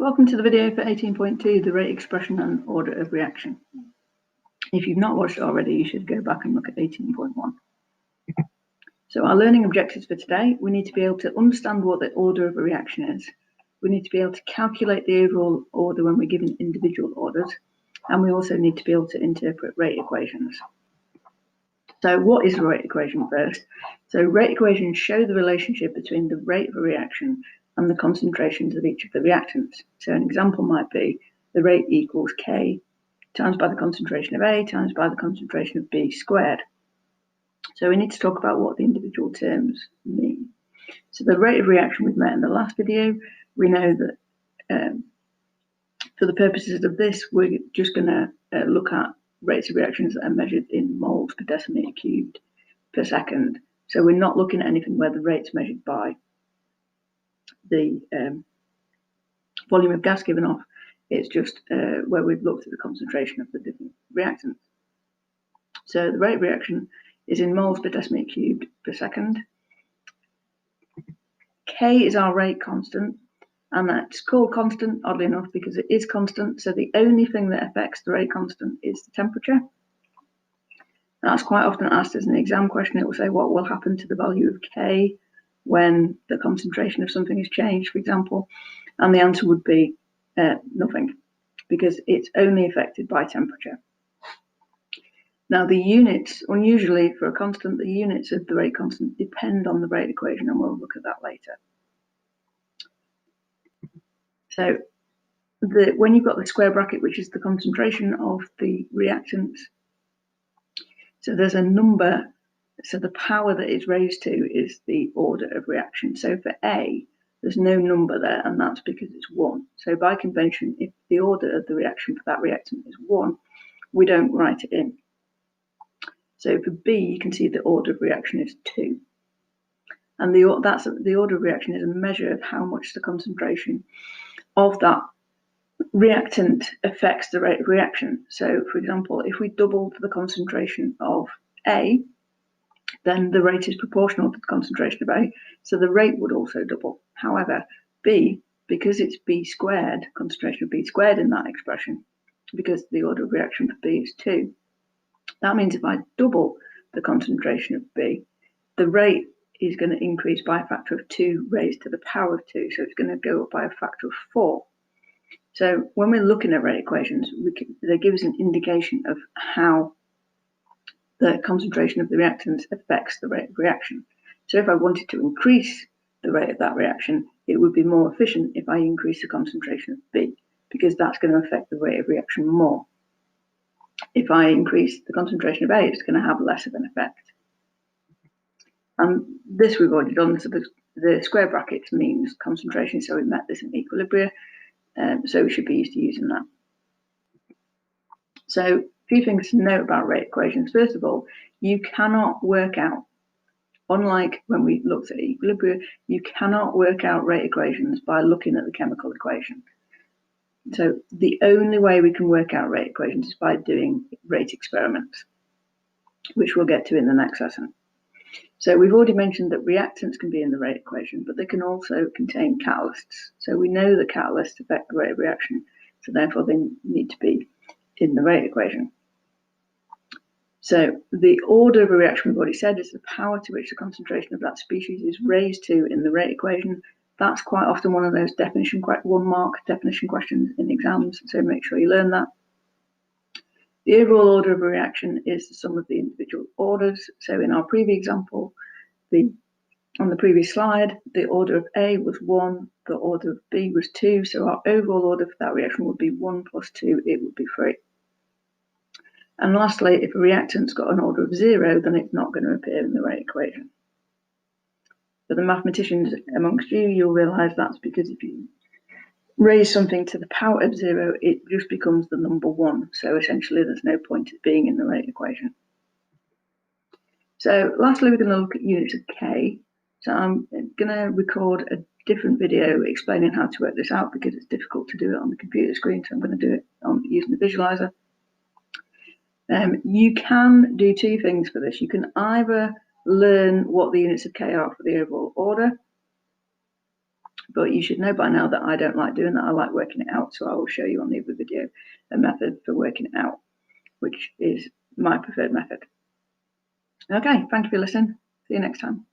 Welcome to the video for 18.2, the rate expression and order of reaction. If you've not watched it already, you should go back and look at 18.1. So our learning objectives for today, we need to be able to understand what the order of a reaction is. We need to be able to calculate the overall order when we're given individual orders. And we also need to be able to interpret rate equations. So what is a rate equation first? So rate equations show the relationship between the rate of a reaction and the concentrations of each of the reactants. So an example might be the rate equals K times by the concentration of A times by the concentration of B squared. So we need to talk about what the individual terms mean. So the rate of reaction we've met in the last video, we know that for the purposes of this, we're just going to look at rates of reactions that are measured in moles per decimeter cubed per second. So we're not looking at anything where the rate's measured by the volume of gas given off. It's just where we've looked at the concentration of the different reactants. So the rate of reaction is in moles per decimeter cubed per second. K is our rate constant, and that's called constant, oddly enough, because it is constant. So the only thing that affects the rate constant is the temperature. That's quite often asked as an exam question. It will say what will happen to the value of K when the concentration of something is changed, for example, and the answer would be nothing, because it's only affected by temperature. Now the units, unusually for a constant, the units of the rate constant depend on the rate equation, and we'll look at that later. So when you've got the square bracket, which is the concentration of the reactants, so there's a number, so the power that it's raised to is the order of reaction. So for A, there's no number there, and that's because it's 1. So by convention, if the order of the reaction for that reactant is 1, we don't write it in. So for B, you can see the order of reaction is 2. And the order of reaction is a measure of how much the concentration of that reactant affects the rate of reaction. So for example, if we doubled the concentration of A, then the rate is proportional to the concentration of A, so the rate would also double. However, B, because it's B squared, concentration of B squared in that expression, because the order of reaction for B is 2, that means if I double the concentration of B, the rate is going to increase by a factor of 2 raised to the power of 2, so it's going to go up by a factor of 4. So when we're looking at rate equations, they give us an indication of how the concentration of the reactants affects the rate of reaction. So if I wanted to increase the rate of that reaction, it would be more efficient if I increase the concentration of B, because that's going to affect the rate of reaction more. If I increase the concentration of A, it's going to have less of an effect. And this we've already done, so the square brackets means concentration, so we met this in equilibria, so we should be used to using that. So a few things to note about rate equations. First of all, you cannot work out, unlike when we looked at equilibria, you cannot work out rate equations by looking at the chemical equation. So the only way we can work out rate equations is by doing rate experiments, which we'll get to in the next lesson. So we've already mentioned that reactants can be in the rate equation, but they can also contain catalysts. So we know that catalysts affect the rate of reaction, so therefore they need to be in the rate equation. So the order of a reaction, we've already said, is the power to which the concentration of that species is raised to in the rate equation. That's quite often one of those 1-mark definition questions in exams, so make sure you learn that. The overall order of a reaction is the sum of the individual orders. So in our previous example, on the previous slide, the order of A was 1, the order of B was 2, so our overall order for that reaction would be 1 plus 2, it would be 3. And lastly, if a reactant's got an order of 0, then it's not going to appear in the rate equation. For the mathematicians amongst you, you'll realise that's because if you raise something to the power of 0, it just becomes the number 1. So essentially, there's no point it being in the rate equation. So lastly, we're going to look at units of K. So I'm going to record a different video explaining how to work this out because it's difficult to do it on the computer screen. So I'm going to do it using the visualizer. You can do two things for this. You can either learn what the units of K are for the overall order, But you should know by now that I don't like doing that. I like working it out. So I will show you on the other video a method for working it out, which is my preferred method. Okay, thank you for listening. See you next time.